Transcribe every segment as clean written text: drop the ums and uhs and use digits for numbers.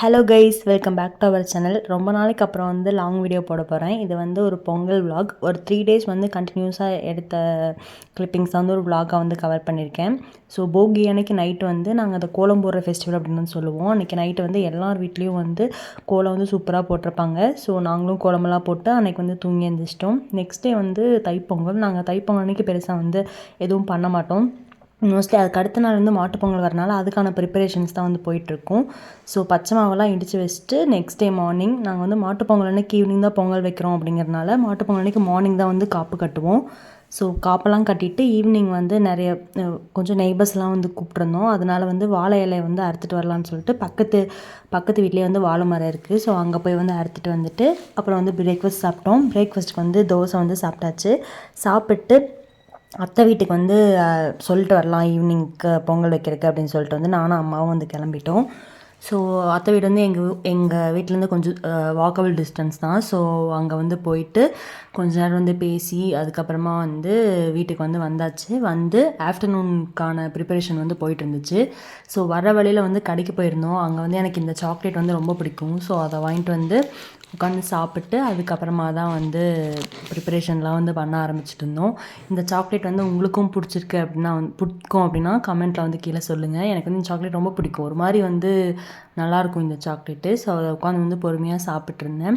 Hello guys, welcome back to our channel. ரொம்ப நாளைக்கு அப்புறம் வந்து லாங் வீடியோ போட போகிறேன். இது வந்து ஒரு பொங்கல் விலாக். ஒரு 3 days வந்து கண்டினியூஸாக எடுத்த கிளிப்பிங்ஸ் வந்து ஒரு விலாகாக வந்து கவர் பண்ணியிருக்கேன். ஸோ போகி அன்னைக்கு நைட்டு வந்து நாங்கள் அதை கோலம் போடுற ஃபெஸ்டிவல் அப்படின்னு வந்து சொல்லுவோம். அன்றைக்கி நைட்டு வந்து எல்லார் வீட்லேயும் வந்து கோலம் வந்து சூப்பராக போட்டிருப்பாங்க. ஸோ நாங்களும் கோலமெல்லாம் போட்டு அன்றைக்கி வந்து தூங்கி எழுந்திரிச்சிட்டோம். நெக்ஸ்ட் டே வந்து தைப்பொங்கல். நாங்கள் தைப்பொங்கல் அன்றைக்கி பெருசாக வந்து எதுவும் பண்ண மாட்டோம். மோஸ்ட்லி அதுக்கு அடுத்த நாள் வந்து மாட்டுப்பொங்கல் வரனால அதுக்கான ப்ரிப்பரேஷன்ஸ் தான் வந்து போயிட்டுருக்கும். ஸோ பச்சை மாவெல்லாம் இடித்து வச்சுட்டு நெக்ஸ்ட் டே மார்னிங் நாங்கள் வந்து மாட்டுப்பொங்கல் அன்றைக்கி ஈவினிங் தான் பொங்கல் வைக்கிறோம் அப்படிங்கிறனால மாட்டுப்பொங்கல் அன்றைக்கி மார்னிங் தான் வந்து காப்பு கட்டுவோம். ஸோ காப்பெல்லாம் கட்டிட்டு ஈவினிங் வந்து நிறைய கொஞ்சம் நெய்பர்ஸ்லாம் வந்து கூப்பிட்ருந்தோம். அதனால் வந்து வாழை இலையை வந்து அறுத்துட்டு வரலான்னு சொல்லிட்டு பக்கத்து வீட்லேயே வந்து வாழை மரம் இருக்குது. ஸோ அங்கே போய் வந்து அறுத்துட்டு வந்துட்டு அப்புறம் வந்து பிரேக்ஃபாஸ்ட் சாப்பிட்டோம். பிரேக்ஃபாஸ்ட்டுக்கு வந்து தோசை வந்து சாப்பிட்டாச்சு. சாப்பிட்டு அத்தை வீட்டுக்கு வந்து சொல்லிட்டு வரலாம் ஈவினிங்க்கு பொங்கல் வைக்கிறதுக்கு அப்படின்னு சொல்லிட்டு வந்து நானும் அம்மாவும் வந்து கிளம்பிட்டோம். ஸோ அத்தை வீடு வந்து எங்கள் வீட்டிலேருந்து கொஞ்சம் வாக்கபிள் டிஸ்டன்ஸ் தான். ஸோ அங்கே வந்து போயிட்டு கொஞ்ச நேரம் வந்து பேசி அதுக்கப்புறமா வந்து வீட்டுக்கு வந்து வந்தாச்சு. வந்து ஆஃப்டர்நூனுக்கான ப்ரிப்பரேஷன் வந்து போயிட்டு இருந்துச்சு. ஸோ வர வழியில் வந்து கடைக்கு போயிருந்தோம். அங்கே வந்து எனக்கு இந்த சாக்லேட் வந்து ரொம்ப பிடிக்கும். ஸோ அதை வாங்கிட்டு வந்து உட்காந்து சாப்பிட்டு அதுக்கப்புறமா தான் வந்து ப்ரிப்பரேஷன்லாம் வந்து பண்ண ஆரம்பிச்சுட்டு இருந்தோம். இந்த சாக்லேட் வந்து உங்களுக்கும் பிடிச்சிருக்கு அப்படின்னா கமெண்ட்டில் வந்து கீழே சொல்லுங்கள். எனக்கு வந்து இந்த சாக்லேட் ரொம்ப பிடிக்கும். ஒரு மாதிரி வந்து நல்லாயிருக்கும் இந்த சாக்லேட்டு. ஸோ அதை உட்காந்து வந்து பொறுமையாக சாப்பிட்ருந்தேன்.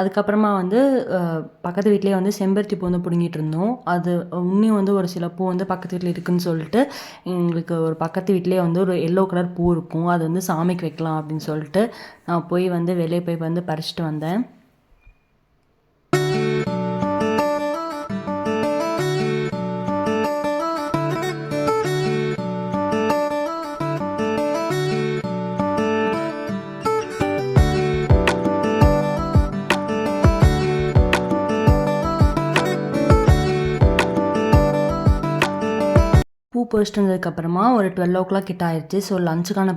அதுக்கப்புறமா வந்து பக்கத்து வீட்லேயே வந்து செம்பருத்தி பூ வந்து பிடுங்கிட்டு இருந்தோம். அது இன்னும் வந்து ஒரு சில பூ வந்து பக்கத்து வீட்டில் இருக்குதுன்னு சொல்லிட்டு எங்களுக்கு ஒரு பக்கத்து வீட்லேயே வந்து ஒரு எல்லோ கலர் பூ இருக்கும். அது வந்து சாமிக்கு வைக்கலாம் அப்படின்னு சொல்லிட்டு நான் போய் வந்து வெளியே போய் வந்து பறிச்சுட்டு வந்தேன். பூ பறிச்சிட்டு வந்ததுக்கப்புறமா ஒரு 12 o'clock கிட்ட ஆயிடுச்சு. ஸோ லஞ்சுக்கான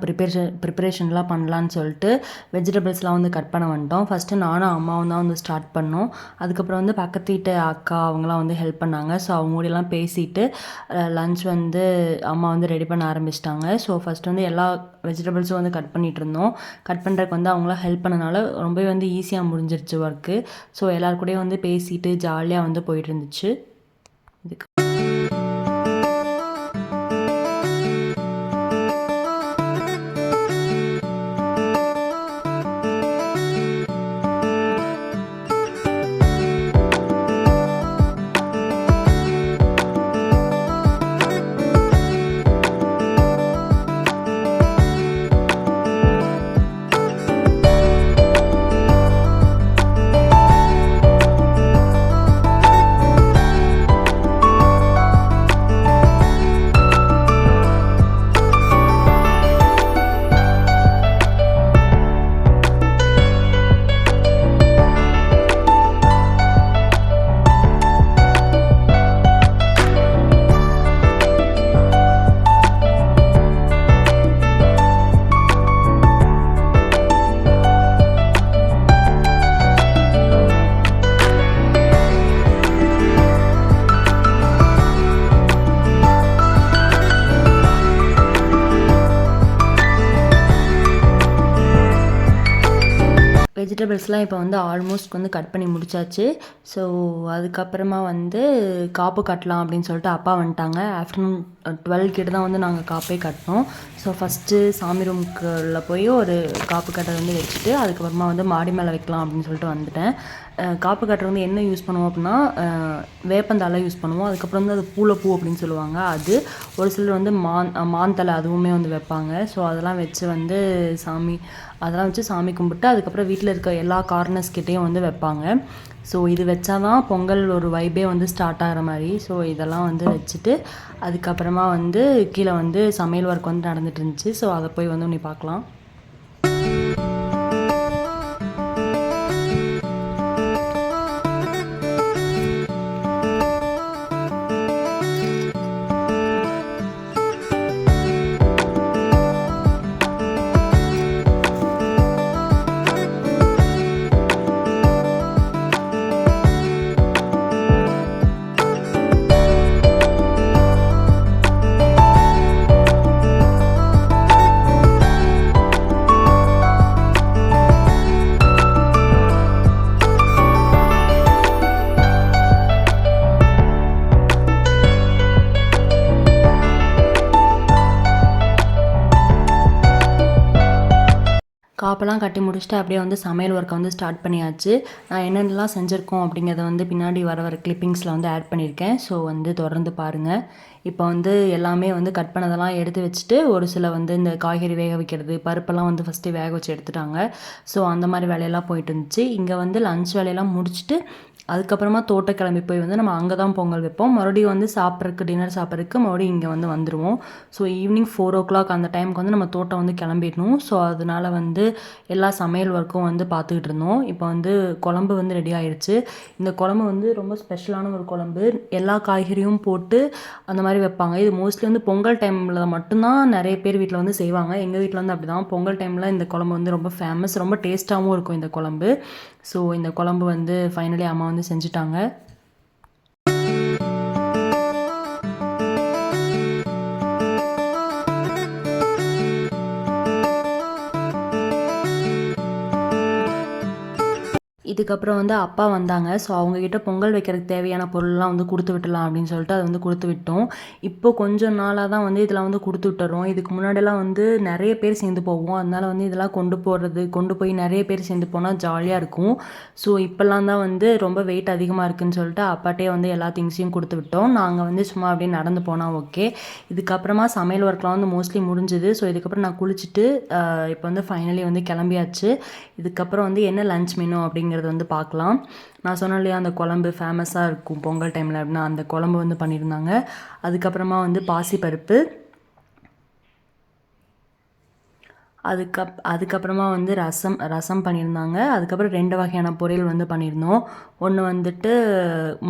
ப்ரிப்பரேஷன்லாம் பண்ணலான்னு சொல்லிட்டு வெஜிடபிள்ஸ்லாம் வந்து கட் பண்ண வந்துட்டோம். ஃபஸ்ட்டு நானும் அம்மாவும் தான் வந்து ஸ்டார்ட் பண்ணோம். அதுக்கப்புறம் வந்து பக்கத்து வீட்டு அக்கா அவங்களாம் வந்து ஹெல்ப் பண்ணாங்க. ஸோ அவங்க கூடலாம் பேசிட்டு லஞ்ச் வந்து அம்மா வந்து ரெடி பண்ண ஆரம்பிச்சிட்டாங்க. ஸோ ஃபஸ்ட்டு வந்து எல்லா வெஜிடபிள்ஸும் வந்து கட் பண்ணிகிட்டு இருந்தோம். கட் பண்ணுறதுக்கு வந்து அவங்களாம் ஹெல்ப் பண்ணனால ரொம்பவே வந்து ஈஸியாக முடிஞ்சிருச்சு ஒர்க்கு. ஸோ எல்லாருக்கூடயும் வந்து பேசிட்டு ஜாலியாக வந்து போயிட்டு இருந்துச்சு. இதுக்கு வெஜிடபிள்ஸ்லாம் இப்போ வந்து ஆல்மோஸ்ட் வந்து கட் பண்ணி முடிச்சாச்சு. ஸோ அதுக்கப்புறமா வந்து காப்பு கட்டலாம் அப்படின்னு சொல்லிட்டு அப்பா வந்துட்டாங்க. ஆஃப்டர்நூன் 12 கிட்ட தான் வந்து நாங்கள் காப்பே கட்டினோம். ஸோ ஃபஸ்ட்டு சாமி ரூமுக்குள்ளே போய் ஒரு காப்பு கட்டை வந்து வச்சுட்டு அதுக்கப்புறமா வந்து மாடி மேலே வைக்கலாம் அப்படின்னு சொல்லிட்டு வந்துட்டேன். காப்பு கட்டை வந்து என்ன யூஸ் பண்ணுவோம் அப்படின்னா வேப்பந்தலை யூஸ் பண்ணுவோம். அதுக்கப்புறம் வந்து அது பூ அப்படின்னு சொல்லுவாங்க. அது ஒரு சிலர் வந்து மாந்தலை அதுவுமே வந்து வைப்பாங்க. ஸோ அதெல்லாம் வச்சு சாமி கும்பிட்டு அதுக்கப்புறம் வீட்டில் இருக்க எல்லா கார்னர்ஸ்கிட்டையும் வந்து வைப்பாங்க. ஸோ இது வச்சா தான் பொங்கல் ஒரு வைபே வந்து ஸ்டார்ட் ஆகிற மாதிரி. ஸோ இதெல்லாம் வந்து வச்சுட்டு அதுக்கப்புறமா வந்து கீழே வந்து சமையல் ஒர்க் வந்து நடந்துட்டு இருந்துச்சு. ஸோ அதை போய் வந்து நீ பார்க்கலாம். காப்பெல்லாம் கட்டி முடிச்சுட்டு அப்படியே வந்து சமையல் ஒர்க்கை வந்து ஸ்டார்ட் பண்ணியாச்சு. நான் என்னென்னலாம் செஞ்சுருக்கோம் அப்படிங்கிறத வந்து பின்னாடி வர கிளிப்பிங்ஸில் வந்து ஆட் பண்ணியிருக்கேன். ஸோ வந்து தொடர்ந்து பாருங்கள். இப்போ வந்து எல்லாமே வந்து கட் பண்ணதெல்லாம் எடுத்து வச்சுட்டு, ஒரு சில வந்து இந்த காய்கறி வேக வைக்கிறது, பருப்பெல்லாம் வந்து ஃபஸ்ட்டு வேக வச்சு எடுத்துட்டாங்க. ஸோ அந்த மாதிரி வேலையெல்லாம் போயிட்டு இருந்துச்சு. இங்கே வந்து லன்ச் வேலையெல்லாம் முடிச்சுட்டு அதுக்கப்புறமா தோட்டம் கிளம்பி போய் வந்து நம்ம அங்கே தான் பொங்கல் வைப்போம். மறுபடியும் வந்து சாப்பிட்றதுக்கு டின்னர் சாப்பிட்றதுக்கு மறுபடியும் இங்கே வந்து வந்துடுவோம். ஸோ ஈவினிங் 4:00 அந்த டைமுக்கு வந்து நம்ம தோட்டம் வந்து கிளம்பிடணும். ஸோ அதனால வந்து எல்லா சமையல் ஒர்க்கும் வந்து பார்த்துக்கிட்டு இருந்தோம். இப்போ வந்து குழம்பு வந்து ரெடி ஆயிடுச்சு. இந்த குழம்பு வந்து ரொம்ப ஸ்பெஷலான ஒரு குழம்பு. எல்லா காய்கறியும் போட்டு அந்த மாதிரி வைப்பாங்க. இது மோஸ்ட்லி வந்து பொங்கல் டைமில் மட்டும்தான் நிறைய பேர் வீட்டில் வந்து செய்வாங்க. எங்கள் வீட்டில் வந்து அப்படி தான். பொங்கல் டைமில் இந்த குழம்பு வந்து ரொம்ப ஃபேமஸ், ரொம்ப டேஸ்ட்டாகவும் இருக்கும் இந்த குழம்பு. ஸோ இந்த குழம்பு வந்து ஃபைனலி அம்மா வந்து செஞ்சுட்டாங்க. இதுக்கப்புறம் வந்து அப்பா வந்தாங்க. ஸோ அவங்கக்கிட்ட பொங்கல் வைக்கிறதுக்கு தேவையான பொருள்லாம் வந்து கொடுத்து விட்டுலாம் அப்படின்னு சொல்லிட்டு அதை வந்து கொடுத்து விட்டோம். இப்போ கொஞ்சம் நாளாக தான் வந்து இதெல்லாம் வந்து கொடுத்து விட்டுறோம். இதுக்கு முன்னாடிலாம் வந்து நிறைய பேர் சேர்ந்து போவோம். அதனால் வந்து இதெல்லாம் கொண்டு போய் நிறைய பேர் சேர்ந்து போனால் ஜாலியாக இருக்கும். ஸோ இப்போல்லாம் தான் வந்து ரொம்ப வெயிட் அதிகமாக இருக்குதுன்னு சொல்லிட்டு அப்பாட்டே வந்து எல்லா திங்ஸையும் கொடுத்து விட்டோம். நாங்கள் வந்து சும்மா அப்படியே நடந்து போனால் ஓகே. இதுக்கப்புறமா சமையல் ஒர்க்லாம் வந்து மோஸ்ட்லி முடிஞ்சுது. ஸோ இதுக்கப்புறம் நான் குளிச்சுட்டு இப்போ வந்து ஃபைனலி வந்து கிளம்பியாச்சு. இதுக்கப்புறம் வந்து என்ன லன்ச் மெனு அப்படிங்கிறது வந்து பார்க்கலாம். நான் சொன்னேன் இல்லையா, அந்த குழம்பு ஃபேமஸாக இருக்கும் பொங்கல் டைமில் அப்படின்னா அந்த குழம்பு வந்து பண்ணியிருந்தாங்க. அதுக்கப்புறமா வந்து பாசிப்பருப்பு, அதுக்கப்புறமா வந்து ரசம் பண்ணியிருந்தாங்க. அதுக்கப்புறம் 2 வகையான பொரியல் வந்து பண்ணியிருந்தோம். ஒன்று வந்துட்டு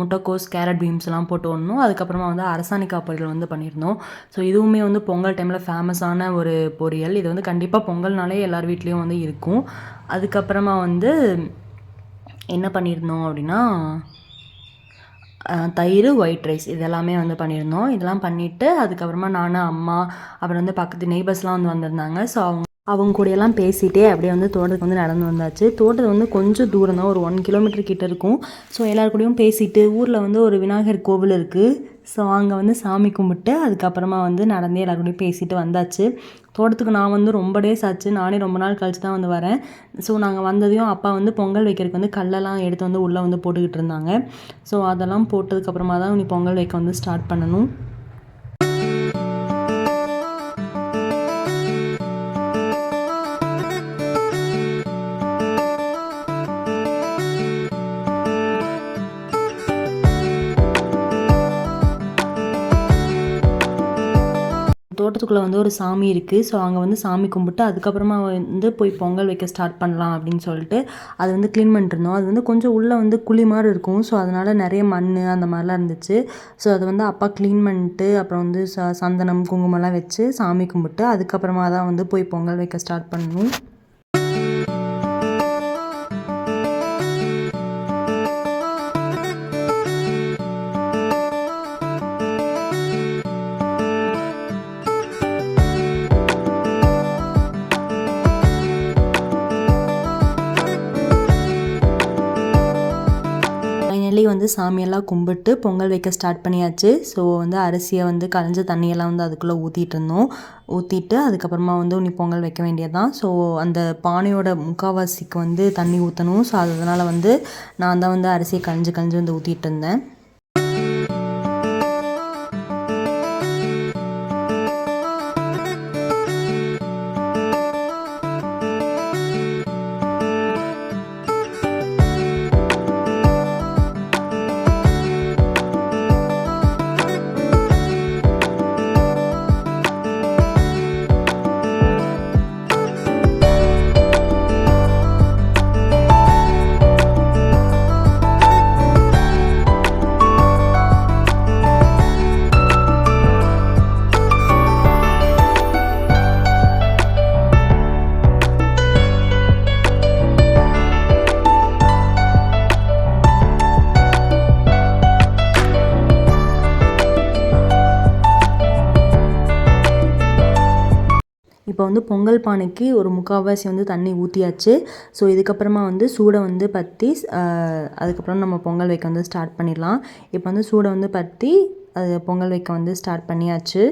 முட்டைக்கோஸ், கேரட், பீன்ஸ்லாம் போட்டு ஒன்றும், அதுக்கப்புறமா வந்து அரசாணிக்காய் பொரியல் வந்து பண்ணியிருந்தோம். ஸோ இதுவுமே வந்து பொங்கல் டைமில் ஃபேமஸான ஒரு பொரியல். இது வந்து கண்டிப்பாக பொங்கல்னாலே எல்லார் வீட்லேயும் வந்து இருக்கும். அதுக்கப்புறமா வந்து என்ன பண்ணியிருந்தோம் அப்படின்னா தயிர், ஒயிட் ரைஸ் இதெல்லாமே வந்து பண்ணியிருந்தோம். இதெல்லாம் பண்ணிவிட்டு அதுக்கப்புறமா நான், அம்மா, அப்புறம் வந்து பக்கத்து நெய்பர்ஸ்லாம் வந்து வந்திருந்தாங்க. ஸோ அவங்க கூடயெல்லாம் பேசிகிட்டே அப்படியே வந்து தோட்டத்துக்கு வந்து நடந்து வந்தாச்சு. தோட்டத்தில் வந்து கொஞ்சம் தூரம் தான், ஒரு 1 கிலோமீட்டர் கிட்ட இருக்கும். ஸோ எல்லாரு கூடயும் பேசிட்டு ஊரில் வந்து ஒரு விநாயகர் கோவில் இருக்குது. ஸோ அங்கே வந்து சாமி கும்பிட்டு அதுக்கப்புறமா வந்து நடந்தே எல்லாரு கூடயும் பேசிட்டு வந்தாச்சு. தோட்டத்துக்கு நான் வந்து ரொம்ப டேஸ் ஆச்சு. நானே ரொம்ப நாள் கழிச்சு தான் வந்து வரேன். ஸோ நாங்கள் வந்ததையும் அப்பா வந்து பொங்கல் வைக்கிறதுக்கு வந்து கல்லெல்லாம் எடுத்து வந்து உள்ளே வந்து போட்டுக்கிட்டு இருந்தாங்க. ஸோ அதெல்லாம் போட்டதுக்கப்புறமா தான் நீ பொங்கல் வைக்க வந்து ஸ்டார்ட் பண்ணணும். தோட்டத்துக்குள்ளே வந்து ஒரு சாமி இருக்குது. ஸோ அங்கே வந்து சாமி கும்பிட்டு அதுக்கப்புறமா வந்து போய் பொங்கல் வைக்க ஸ்டார்ட் பண்ணலாம் அப்படின்னு சொல்லிட்டு அது வந்து க்ளீன் பண்ணிட்டுருந்தோம். அது வந்து கொஞ்சம் உள்ளே வந்து குழி மாதிரி இருக்கும். ஸோ அதனால் நிறைய மண் அந்த மாதிரிலாம் இருந்துச்சு. ஸோ அது வந்து அப்பா க்ளீன் பண்ணிட்டு அப்புறம் வந்து சந்தனம், குங்குமம்லாம் வச்சு சாமி கும்பிட்டு அதுக்கப்புறமா தான் வந்து போய் பொங்கல் வைக்க ஸ்டார்ட் பண்ணணும். வந்து சாமியெல்லாம் கும்பிட்டு பொங்கல் வைக்க ஸ்டார்ட் பண்ணியாச்சு. ஸோ வந்து அரிசியை வந்து களைஞ்ச தண்ணியெல்லாம் வந்து அதுக்குள்ளே ஊற்றிட்டு அதுக்கப்புறமா வந்து நீ பொங்கல் வைக்க வேண்டியதுதான். ஸோ அந்த பானையோட முக்கால்வாசிக்கு வந்து தண்ணி ஊற்றணும். ஸோ அதனால் வந்து நான் தான் வந்து அரிசியை களைஞ்சு வந்து ஊற்றிட்டு இருந்தேன். இப்போ வந்து பொங்கல் பானைக்கு ஒரு முக்கால்வாசி வந்து தண்ணி ஊற்றியாச்சு. ஸோ இதுக்கப்புறமா வந்து சூடை வந்து பற்றி அதுக்கப்புறம் நம்ம பொங்கல் வைக்க வந்து ஸ்டார்ட் பண்ணிடலாம். இப்போ வந்து சூடை வந்து பற்றி அது பொங்கல் வைக்க வந்து ஸ்டார்ட் பண்ணியாச்சு.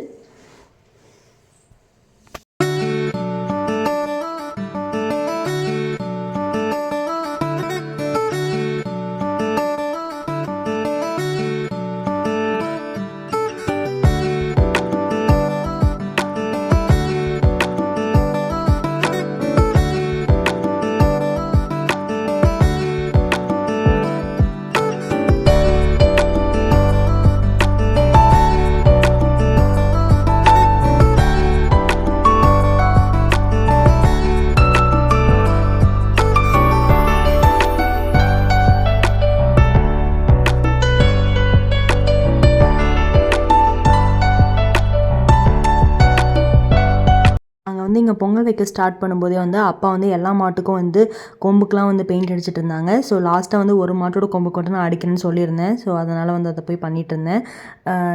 நாங்கள் பொங்கல் வைக்க ஸ்டார்ட் பண்ணும்போதே வந்து அப்பா வந்து எல்லா மாட்டுக்கும் வந்து கொம்புக்கெலாம் வந்து பெயிண்ட் அடிச்சிட்டு இருந்தாங்க. ஸோ லாஸ்ட்டாக வந்து ஒரு மாட்டோட கொம்புக்கு மட்டும் நான் அடிக்கணும்னு சொல்லியிருந்தேன். ஸோ அதனால் வந்து அதை போய் பண்ணிகிட்டு இருந்தேன்.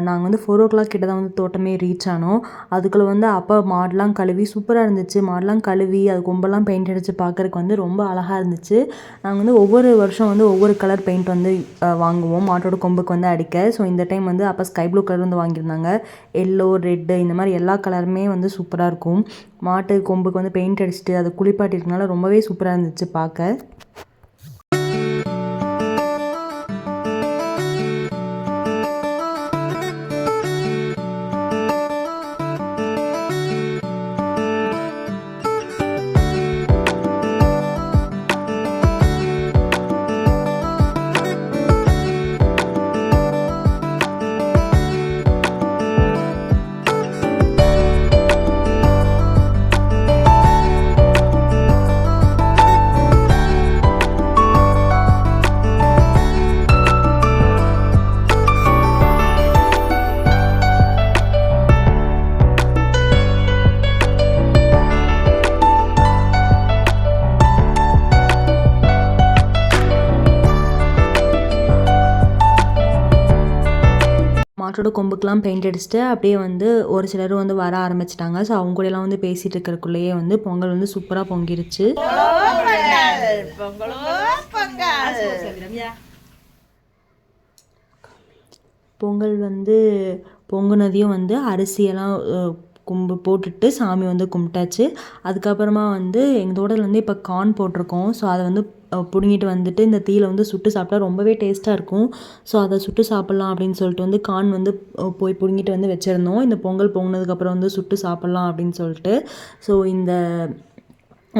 நாங்கள் வந்து 4:00 கிட்ட தான் வந்து தோட்டமே ரீச் ஆனோம். அதுக்குள்ளே வந்து அப்பா மாடெலாம் கழுவி சூப்பராக இருந்துச்சு. மாடெலாம் கழுவி அது கொம்பெல்லாம் பெயிண்ட் அடித்து பார்க்குறதுக்கு வந்து ரொம்ப அழகாக இருந்துச்சு. நாங்கள் வந்து ஒவ்வொரு வருஷம் வந்து ஒவ்வொரு கலர் பெயிண்ட் வந்து வாங்குவோம் மாட்டோட கொம்புக்கு வந்து அடிக்க. ஸோ இந்த டைம் வந்து அப்பா ஸ்கை ப்ளூ கலர் வந்து வாங்கியிருந்தாங்க. எல்லோ, ரெட்டு இந்த மாதிரி எல்லா கலருமே வந்து சூப்பராக இருக்கும். மாட்டு கொம்புக்கு வந்து பெயிண்ட் அடிச்சுட்டு அது குளிப்பாட்டிருக்கனால ரொம்பவே சூப்பராக இருந்துச்சு பார்க்க. மாட்டோட கொம்புக்கெலாம் பெயிண்ட் அடிச்சுட்டு அப்படியே வந்து ஒரு சிலர் வந்து வர ஆரம்பிச்சிட்டாங்க. ஸோ அவங்க கூடலாம் வந்து பேசிகிட்டு இருக்கிறக்குள்ளேயே வந்து பொங்கல் வந்து சூப்பராக பொங்கிருச்சு. பொங்கல் வந்து பொங்குனதையும் வந்து அரிசியெல்லாம் கும்பு போட்டுட்டு சாமி வந்து கும்பிட்டாச்சு. அதுக்கப்புறமா வந்து எங்கள் தோட்டத்தில் வந்து இப்போ கார்ன் போட்டிருக்கோம். ஸோ அதை வந்து பிடுங்கிட்டு வந்துட்டு இந்த தீயில் வந்து சுட்டு சாப்பிட்டா ரொம்பவே டேஸ்ட்டாக இருக்கும். ஸோ அதை சுட்டு சாப்பிட்லாம் அப்படின்னு சொல்லிட்டு வந்து கார்ன் வந்து போய் பிடுங்கிட்டு வந்து வச்சுருந்தோம். இந்த பொங்கல் பொங்கினதுக்கப்புறம் வந்து சுட்டு சாப்பிட்லாம் அப்படின்னு சொல்லிட்டு. ஸோ இந்த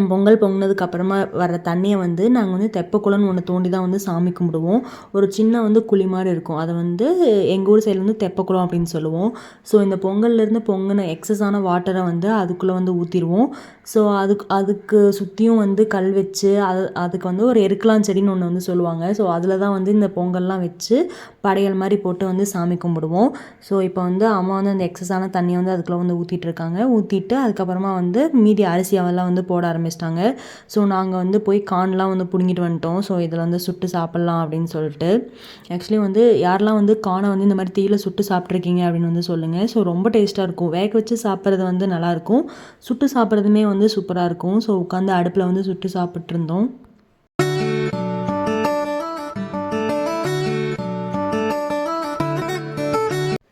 பொங்கல் பொங்கினதுக்கப்புறமா வர தண்ணியை வந்து நாங்கள் வந்து தெப்பக்குளம்னு ஒன்று தோண்டி தான் வந்து சாமி கும்பிடுவோம். ஒரு சின்ன வந்து குழி மாதிரி இருக்கும். அதை வந்து எங்கள் ஊர் சைடில் வந்து தெப்பக்குளம் அப்படின்னு சொல்லுவோம். ஸோ இந்த பொங்கல்லேருந்து பொங்கின எக்ஸஸான வாட்டரை வந்து அதுக்குள்ளே வந்து ஊற்றிடுவோம். ஸோ அதுக்கு சுற்றியும் வந்து கல் வச்சு அதுக்கு வந்து ஒரு எருக்கலாம் செடின்னு ஒன்று வந்து சொல்லுவாங்க. ஸோ அதில் தான் வந்து இந்த பொங்கல்லாம் வச்சு படையல் மாதிரி போட்டு வந்து சாமி கும்பிடுவோம். ஸோ இப்போ வந்து அம்மா வந்து அந்த எக்ஸஸான தண்ணியை வந்து அதுக்குள்ளே வந்து ஊற்றிட்டுருக்காங்க. ஊற்றிட்டு அதுக்கப்புறமா வந்து மீதி அரிசியெல்லாம் வந்து போட ஆரம்பிச்சிட்டாங்க. ஸோ நாங்கள் வந்து போய் கார்ன்லாம் வந்து பிடுங்கிட்டு வந்துட்டோம். ஸோ இதில் வந்து சுட்டு சாப்பிட்லாம் அப்படின்னு சொல்லிட்டு. ஆக்சுவலி வந்து யாரெல்லாம் வந்து கார்னை வந்து இந்த மாதிரி தீயில் சுட்டு சாப்பிட்ருக்கீங்க அப்படின்னு வந்து சொல்லுங்கள். ஸோ ரொம்ப டேஸ்ட்டாக இருக்கும். வேக வச்சு சாப்பிட்றது வந்து நல்லாயிருக்கும். சுட்டு சாப்பிட்றதுமே வந்து சூப்பராக இருக்கும். ஸோ உட்காந்து அடுப்பில் வந்து சுட்டு சாப்பிட்ருந்தோம்.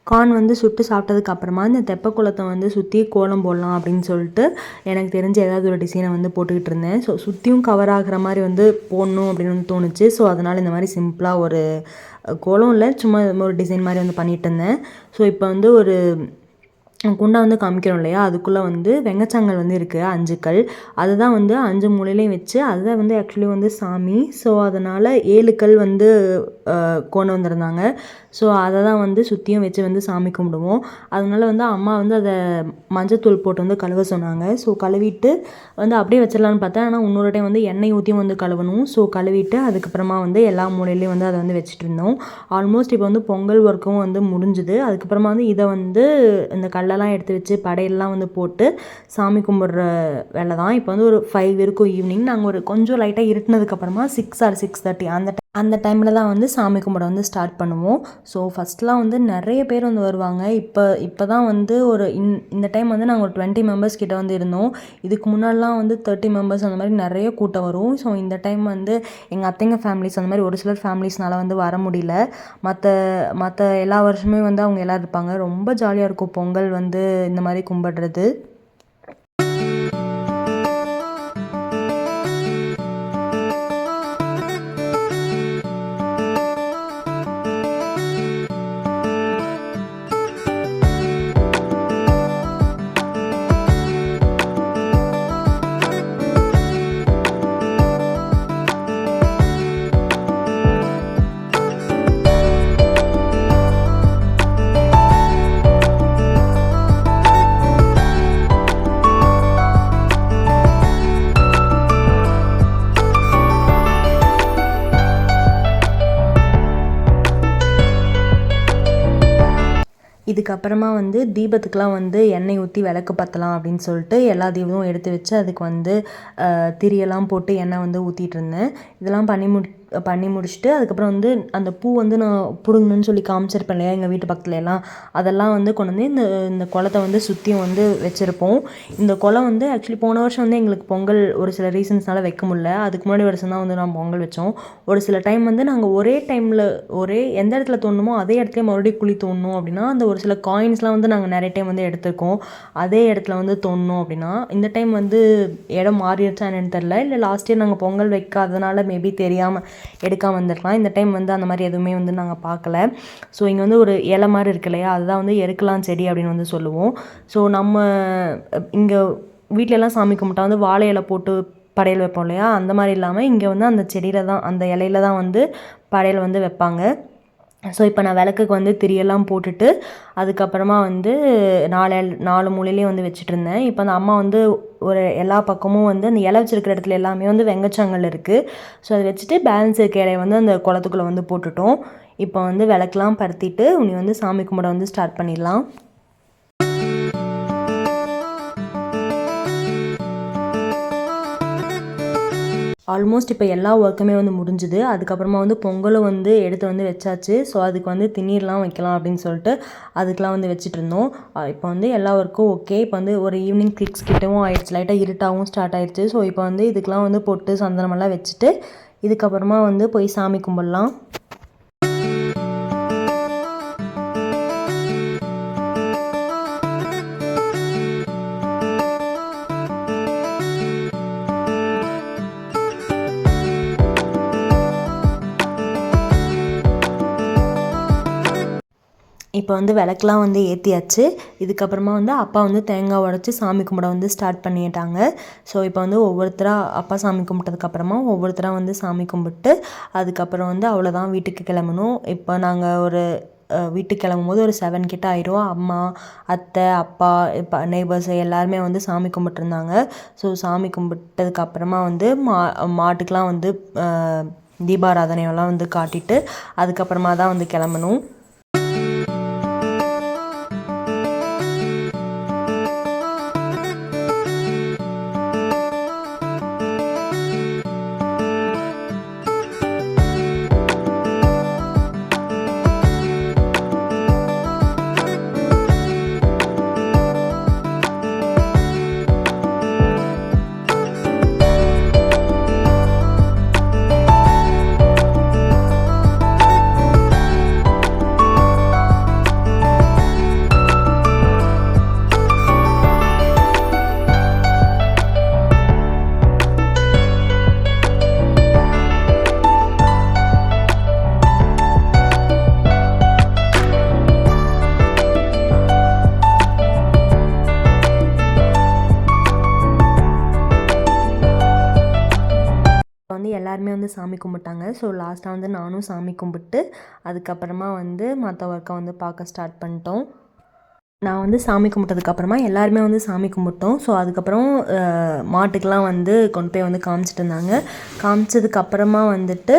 கார்ன் வந்து சுட்டு சாப்பிட்டதுக்கு அப்புறமா இந்த தெப்பக்குளத்தை வந்து சுற்றி கோலம் போடலாம் அப்படின்னு சொல்லிட்டு எனக்கு தெரிஞ்ச ஏதாவது ஒரு டிசைனை வந்து போட்டுக்கிட்டு இருந்தேன். ஸோ சுற்றியும் கவர் ஆகிற மாதிரி வந்து போடணும் அப்படின்னு வந்து தோணுச்சு. ஸோ அதனால் இந்த மாதிரி சிம்பிளாக ஒரு கோலம் இல்லை, சும்மா ஒரு டிசைன் மாதிரி வந்து பண்ணிகிட்டு இருந்தேன். ஸோ இப்போ வந்து ஒரு குண்டா வந்து காமிக்கிறோம் இல்லையா, அதுக்குள்ளே வந்து வெங்கச்சாங்கல் வந்து இருக்குது 5 கல். அதுதான் வந்து 5 மூலையிலையும் வச்சு அதுதான் வந்து ஆக்சுவலி வந்து சாமி. ஸோ அதனால் 7 கல் வந்து கொண்டு வந்திருந்தாங்க. ஸோ அதை தான் வந்து சுற்றியும் வச்சு வந்து சாமி கும்பிடுவோம். அதனால வந்து அம்மா வந்து அதை மஞ்சத்தூள் போட்டு வந்து கழுவ சொன்னாங்க. ஸோ கழுவிட்டு வந்து அப்படியே வச்சிடலான்னு பார்த்தேன். ஆனால் இன்னொரு டைம் வந்து எண்ணெய் ஊற்றியும் வந்து கழுவணும். ஸோ கழுவிட்டு அதுக்கப்புறமா வந்து எல்லா மூலையிலையும் வந்து அதை வந்து வச்சுட்டு இருந்தோம். ஆல்மோஸ்ட் இப்போ வந்து பொங்கல் ஒர்க்கும் வந்து முடிஞ்சுது. அதுக்கப்புறமா வந்து இதை வந்து இந்த கல்லெல்லாம் எடுத்து வச்சு படையெல்லாம் வந்து போட்டு சாமி கும்பிட்ற வேலை தான். இப்போ வந்து ஒரு 5 இருக்கும் ஈவினிங். நாங்கள் ஒரு கொஞ்சம் லைட்டாக இருட்டினதுக்கப்புறமா 6 or 6:30 அந்த டைமில் தான் வந்து சாமி கும்பிட வந்து ஸ்டார்ட் பண்ணுவோம். ஸோ ஃபஸ்ட்லாம் வந்து நிறைய பேர் வந்து வருவாங்க. இப்போ தான் வந்து ஒரு இந்த டைம் வந்து நாங்கள் ஒரு 20 மெம்பர்ஸ் கிட்ட வந்து இருந்தோம். இதுக்கு முன்னாடிலாம் வந்து 30 மெம்பர்ஸ் அந்த மாதிரி நிறைய கூட்டம் வரும். ஸோ இந்த டைம் வந்து எங்கள் அத்தைங்க ஃபேமிலிஸ் அந்த மாதிரி ஒரு சிலர் ஃபேமிலிஸ்னால் வந்து வர முடியல. மற்ற எல்லா வருஷமே வந்து அவங்க எல்லோரும் இருப்பாங்க. ரொம்ப ஜாலியாக இருக்கும் பொங்கல் வந்து இந்த மாதிரி கும்பிடுறது. இதுக்கப்புறமா வந்து தீபத்துக்கெலாம் வந்து எண்ணெய் ஊற்றி விளக்கு பற்றலாம் அப்படின்னு சொல்லிட்டு எல்லா தீபமும் எடுத்து வச்சு அதுக்கு வந்து திரியெல்லாம் போட்டு எண்ணெய் வந்து ஊற்றிட்டு இருந்தேன். இதெல்லாம் பண்ணி முடிச்சுட்டு அதுக்கப்புறம் வந்து அந்த பூ வந்து நான் பிடுங்கணுன்னு சொல்லி காமிச்சிருப்பேன் இல்லையா எங்கள் வீட்டு பக்கத்துல எல்லாம், அதெல்லாம் வந்து கொண்டு வந்து இந்த குளத்தை வந்து சுற்றியும் வந்து வச்சுருப்போம். இந்த குளம் வந்து ஆக்சுவலி போன வருஷம் வந்து எங்களுக்கு பொங்கல் ஒரு சில ரீசன்ஸ்னால வைக்க முடியல. அதுக்கு முன்னாடி வருஷம் தான் வந்து நான் பொங்கல் வச்சோம். ஒரு சில டைம் வந்து நாங்கள் ஒரே டைமில் எந்த இடத்துல தோணுமோ அதே இடத்துல மறுபடியும் குழி தோணணும் அப்படின்னா அந்த ஒரு சில காயின்ஸ்லாம் வந்து நாங்கள் நிறைய டைம் வந்து எடுத்துருக்கோம். அதே இடத்துல வந்து தோணணும் அப்படின்னா இந்த டைம் வந்து இடம் மாறிடுச்சா என்னன்னு தெரில, இல்லை லாஸ்ட் இயர் நாங்கள் பொங்கல் வைக்காதனால மேபி தெரியாமல் எடுக்காமல் வந்துருக்கலாம். இந்த டைம் வந்து அந்த மாதிரி எதுவுமே வந்து நாங்கள் பார்க்கல. ஸோ இங்கே வந்து ஒரு இலை மாதிரி இருக்கு இல்லையா, அதுதான் வந்து எருக்கலாம் செடி அப்படின்னு வந்து சொல்லுவோம். ஸோ நம்ம இங்கே வீட்டிலலாம் சாமி கும்பிட்டா வந்து வாழை இலை போட்டு படையல் வைப்போம் இல்லையா, அந்த மாதிரி இல்லாமல் இங்கே வந்து அந்த செடியில் தான் அந்த இலையில தான் வந்து படையல் வந்து வைப்பாங்க. ஸோ இப்போ நான் விளக்குக்கு வந்து திரியெல்லாம் போட்டுட்டு அதுக்கப்புறமா வந்து 4 மூலையிலையும் வந்து வச்சுட்டு இருந்தேன். இப்போ அந்த அம்மா வந்து ஒரு எல்லா பக்கமும் வந்து அந்த இலை வச்சுருக்கிற இடத்துல எல்லாமே வந்து வெங்கச்சாங்கல் இருக்குது. ஸோ அதை வச்சுட்டு பேலன்ஸ் இருக்க இலையை வந்து அந்த குளத்துக்குள்ளே வந்து போட்டுட்டோம். இப்போ வந்து விளக்கெலாம் பருத்திட்டு உனி வந்து சாமி கும்பிட வந்து ஸ்டார்ட் பண்ணிடலாம். ஆல்மோஸ்ட் இப்போ எல்லா ஒர்க்குமே வந்து முடிஞ்சுது. அதுக்கப்புறமா வந்து பொங்கலும் வந்து எடுத்து வந்து வச்சாச்சு. ஸோ அதுக்கு வந்து திண்ணீர்லாம் வைக்கலாம் அப்படின்னு சொல்லிட்டு அதுக்கெலாம் வந்து வச்சுட்டு இருந்தோம். இப்போ வந்து எல்லா ஒர்க்கும் ஓகே. இப்போ வந்து ஒரு ஈவினிங் 6 கிட்டவும் ஆயிடுச்சு, லைட்டாக இருட்டாகவும் ஸ்டார்ட் ஆயிடுச்சு. ஸோ இப்போ வந்து இதுக்கெலாம் வந்து பொட்டு சந்தனமெல்லாம் வச்சுட்டு இதுக்கப்புறமா வந்து போய் சாமி கும்பிடலாம். இப்போ வந்து விளக்குலாம் வந்து ஏற்றியாச்சு. இதுக்கப்புறமா வந்து அப்பா வந்து தேங்காய் உடச்சி சாமி கும்பிட வந்து ஸ்டார்ட் பண்ணிட்டாங்க. ஸோ இப்போ வந்து ஒவ்வொருத்தராக அப்பா சாமி கும்பிட்டதுக்கப்புறமா ஒவ்வொருத்தராக வந்து சாமி கும்பிட்டு அதுக்கப்புறம் வந்து அவ்வளோதான் வீட்டுக்கு கிளம்பணும். இப்போ நாங்கள் ஒரு வீட்டுக்கு கிளம்பும்போது ஒரு 7 கிட்ட ஆயிடும். அம்மா, அத்தை, அப்பா, இப்போ நெய்பர்ஸ் எல்லாருமே வந்து சாமி கும்பிட்டுருந்தாங்க. ஸோ சாமி கும்பிட்டதுக்கப்புறமா வந்து மாட்டுக்கெலாம் வந்து தீபாராதனையெல்லாம் வந்து காட்டிட்டு அதுக்கப்புறமா தான் வந்து கிளம்பணும். எல்லாருமே வந்து சாமி கும்பிட்டாங்க. ஸோ லாஸ்ட்டாக வந்து நானும் சாமி கும்பிட்டு அதுக்கப்புறமா வந்து மற்ற ஒர்க்கை வந்து பார்க்க ஸ்டார்ட் பண்ணிட்டோம். நான் வந்து சாமி கும்பிட்டதுக்கப்புறமா எல்லாருமே வந்து சாமி கும்பிட்டோம். ஸோ அதுக்கப்புறம் மாட்டுக்கெலாம் வந்து கொண்டு போய் வந்து காமிச்சிட்டு இருந்தாங்க. காமிச்சதுக்கப்புறமா வந்துட்டு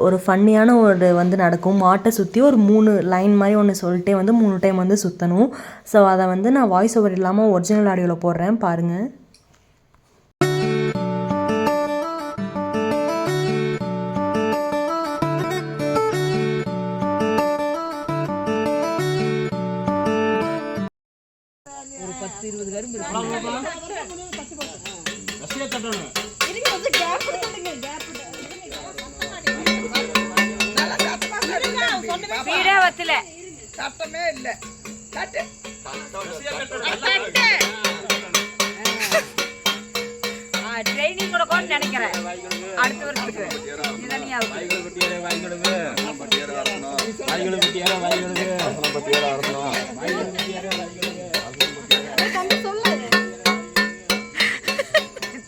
ஒரு ஃபன்னியான வந்து நடக்கும். மாட்டை சுற்றி ஒரு 3 லைன் மாதிரி ஒன்று சொல்லிட்டே வந்து 3 டைம் வந்து சுற்றணும். ஸோ அதை வந்து நான் வாய்ஸ் ஓவர் இல்லாமல் ஒரிஜினல் ஆடியோவில் போடுறேன் பாருங்கள். சத்தமே இல்ல ட்ரைனிங் கொடுக்கணும்னு நினைக்கிறேன் அடுத்த வருஷத்துக்கு.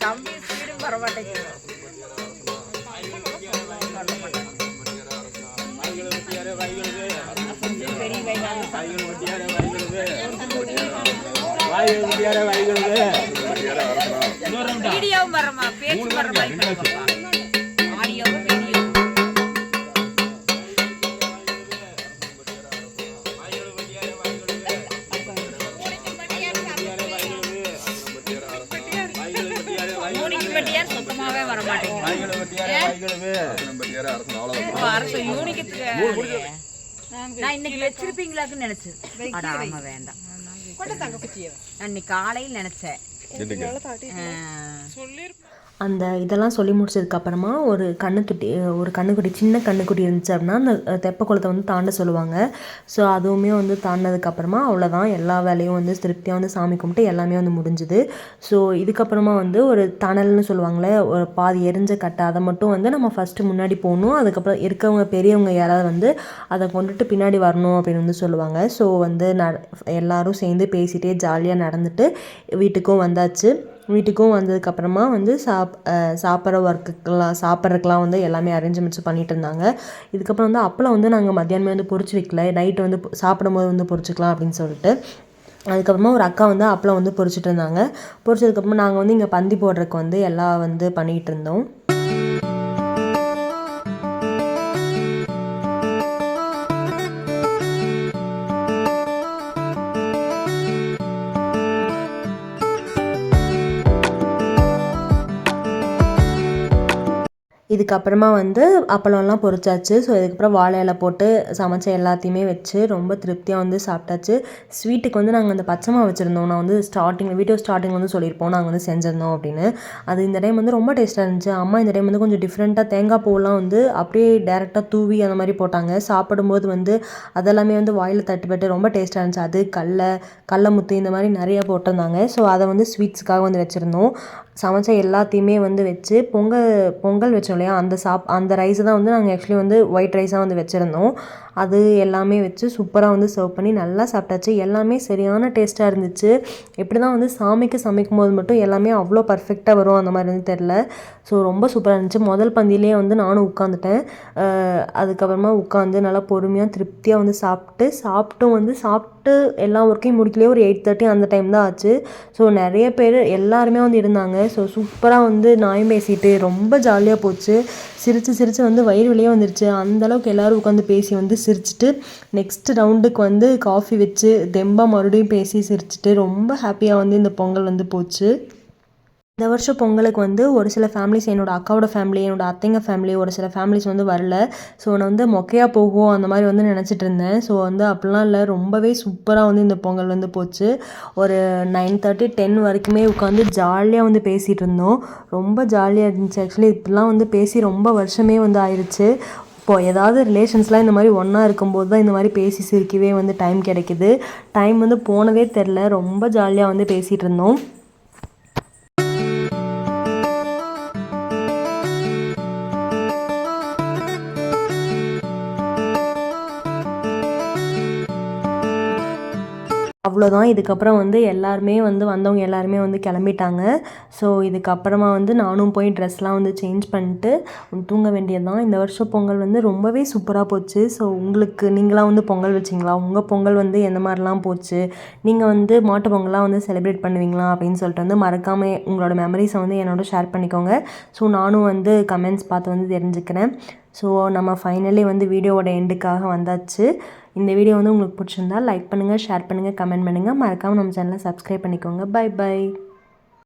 தம்பி ஸ்பீடும் வரமாட்டேங்குது. வீடியோவும் வரமா பேச்சு வர மாதிரி ஆடியோவும் வீடியோ அரசு யூனிக்கத்துக்கு நான் இன்னைக்கு வச்சிருப்பீங்களாக்குன்னு நினைச்சேன். ஆமா வேண்டாம், நான் இன்னைக்கு காலையில் நினைச்சேன். அந்த இதெல்லாம் சொல்லி முடிச்சதுக்கப்புறமா ஒரு கண்ணுக்குட்டி சின்ன கண்ணுக்குட்டி இருந்துச்சு அப்படின்னா அந்த தெப்ப குளத்தை வந்து தாண்ட சொல்லுவாங்க. ஸோ அதுவுமே வந்து தாண்டினதுக்கப்புறமா அவ்வளோதான், எல்லா வேலையும் வந்து திருப்தியாக வந்து சாமி கும்பிட்டு எல்லாமே வந்து முடிஞ்சுது. ஸோ இதுக்கப்புறமா வந்து ஒரு தணல்னு சொல்லுவாங்களே, ஒரு பாதி எரிஞ்ச கட்டை, அதை மட்டும் வந்து நம்ம ஃபஸ்ட்டு முன்னாடி போகணும். அதுக்கப்புறம் இருக்கவங்க பெரியவங்க யாராவது வந்து அதை கொண்டுட்டு பின்னாடி வரணும் அப்படின்னு வந்து சொல்லுவாங்க. ஸோ வந்து எல்லோரும் சேர்ந்து பேசிகிட்டே ஜாலியாக நடந்துட்டு வீட்டுக்கும் வந்தாச்சு. வீட்டுக்கும் வந்ததுக்கப்புறமா வந்து சாப்பிட்றதுக்கெலாம் வந்து எல்லாமே அரேஞ்ச்மெண்ட்ஸ் பண்ணிகிட்டு இருந்தாங்க. இதுக்கப்புறம் வந்து அப்பளம் வந்து நாங்கள் மத்தியானமே வந்து பொரிச்சு வைக்கல, நைட்டு வந்து சாப்பிடும்போது வந்து பொரிச்சிக்கலாம் அப்படின்னு சொல்லிட்டு. அதுக்கப்புறமா ஒரு அக்கா வந்து அப்பளம் வந்து பொரிச்சிட்டு இருந்தாங்க. பொரிச்சதுக்கப்புறமா நாங்கள் வந்து இங்கே பந்தி போடுறதுக்கு வந்து எல்லாம் வந்து பண்ணிகிட்டு இருந்தோம். இதுக்கப்புறமா வந்து அப்பளம்லாம் பொரிச்சாச்சு. ஸோ இதுக்கப்புறம் வாழை இலை போட்டு சமைச்ச எல்லாத்தையுமே வச்சு ரொம்ப திருப்தியாக வந்து சாப்பிட்டாச்சு. ஸ்வீட்டுக்கு வந்து நாங்கள் அந்த பச்சை மாவு வச்சுருந்தோம். நான் வந்து வீடியோ ஸ்டார்டிங் வந்து சொல்லியிருப்போம் நாங்கள் வந்து செஞ்சிருந்தோம் அப்படின்னு. அது இந்த டைம் வந்து ரொம்ப டேஸ்ட்டாக இருந்துச்சு. அம்மா இந்த டைம் வந்து கொஞ்சம் டிஃப்ரெண்ட்டாக தேங்காய் பூவெலாம் வந்து அப்படியே டேரெக்டாக தூவி அந்த மாதிரி போட்டாங்க. சாப்பிடும்போது வந்து அதெல்லாமே வந்து வாயில் தட்டுப்பட்டு ரொம்ப டேஸ்ட்டாக இருந்துச்சு. அது கடல முத்து இந்த மாதிரி நிறையா போட்டிருந்தாங்க. ஸோ அதை வந்து ஸ்வீட்ஸுக்காக வந்து வச்சுருந்தோம். சமைச்ச எல்லாத்தையுமே வந்து வச்சு பொங்கல் வச்சோம் இல்லையா, அந்த ரைஸை தான் வந்து நாங்கள் ஆக்சுவலி வந்து ஒயிட் ரைஸாக வந்து வச்சுருந்தோம். அது எல்லாமே வச்சு சூப்பராக வந்து சர்வ் பண்ணி நல்லா சாப்பிட்டாச்சு. எல்லாமே சரியான டேஸ்ட்டாக இருந்துச்சு. எப்படி தான் வந்து சாமிக்கு சமைக்கும் போது மட்டும் எல்லாமே அவ்வளோ பர்ஃபெக்டாக வரும் அந்த மாதிரி வந்து தெரில. ஸோ ரொம்ப சூப்பராக இருந்துச்சு. முதல் பந்தியிலே வந்து நானும் உட்காந்துட்டேன். அதுக்கப்புறமா உட்காந்து நல்லா பொறுமையாக திருப்தியாக வந்து சாப்பிட்டு எல்லா ஒர்க்கையும் முடிக்கலையே ஒரு 8:30 அந்த டைம் தான் ஆச்சு. ஸோ நிறைய பேர் எல்லாருமே வந்து இருந்தாங்க. ஸோ சூப்பராக வந்து நாயும் பேசிட்டு ரொம்ப ஜாலியாக போச்சு. சிரித்து வந்து வயிறு வலியே வந்துருச்சு. அந்தளவுக்கு எல்லோரும் உட்காந்து பேசி வந்து சிரிச்சுட்டு நெக்ஸ்ட் ரவுண்டுக்கு வந்து காஃபி வச்சு தெம்பாக மறுபடியும் பேசி சிரிச்சுட்டு ரொம்ப ஹாப்பியாக வந்து இந்த பொங்கல் வந்து போச்சு. இந்த வருஷம் பொங்கலுக்கு வந்து ஒரு சில ஃபேமிலிஸ், என்னோடய அக்காவோட ஃபேமிலி, என்னோடய அத்தைங்க ஃபேமிலி, ஒரு சில ஃபேமிலிஸ் வந்து வரல. ஸோ நான் வந்து மொக்கையாக போகும் அந்த மாதிரி வந்து நினச்சிட்டு இருந்தேன். ஸோ வந்து அப்படிலாம் இல்லை, ரொம்பவே சூப்பராக வந்து இந்த பொங்கல் வந்து போச்சு. ஒரு 9:30 10 வரைக்குமே உட்காந்து ஜாலியாக வந்து பேசிகிட்டு இருந்தோம். ரொம்ப ஜாலியாக இருந்துச்சு. ஆக்சுவலி இப்படிலாம் வந்து பேசி ரொம்ப வருஷமே வந்து ஆயிடுச்சு. இப்போது ஏதாவது ரிலேஷன்ஸ்லாம் இந்த மாதிரி ஒன்றா இருக்கும்போது தான் இந்த மாதிரி பேசி சிரிக்கவே வந்து டைம் கிடைக்கிது. டைம் வந்து போனதே தெரில. ரொம்ப ஜாலியாக வந்து பேசிகிட்டு இருந்தோம். அவ்வளோதான். இதுக்கப்புறம் வந்து வந்தவங்க எல்லாருமே வந்து கிளம்பிட்டாங்க. ஸோ இதுக்கப்புறமா வந்து நானும் போய் ட்ரெஸ்லாம் வந்து சேஞ்ச் பண்ணிட்டு தூங்க வேண்டியது தான். இந்த வருஷம் பொங்கல் வந்து ரொம்பவே சூப்பராக போச்சு. ஸோ நீங்களாம் வந்து பொங்கல் வச்சிங்களா? உங்கள் பொங்கல் வந்து எந்த மாதிரிலாம் போச்சு? நீங்கள் வந்து மாட்டு பொங்கல்லாம் வந்து செலிப்ரேட் பண்ணுவீங்களா அப்படின்னு சொல்லிட்டு வந்து மறக்காமல் உங்களோட மெமரிஸை வந்து என்னோட ஷேர் பண்ணிக்கோங்க. ஸோ நானும் வந்து கமெண்ட்ஸ் பார்த்து வந்து தெரிஞ்சுக்கிறேன். ஸோ நம்ம ஃபைனலி வந்து வீடியோவோட எண்டுக்காக வந்தாச்சு. இந்த வீடியோ வந்து உங்களுக்கு பிடிச்சிருந்தா லைக் பண்ணுங்கள், ஷேர் பண்ணுங்கள், கமெண்ட் பண்ணுங்கள். மறக்காமல் நம்ம சேனலை சப்ஸ்கிரைப் பண்ணிக்கோங்க. பை.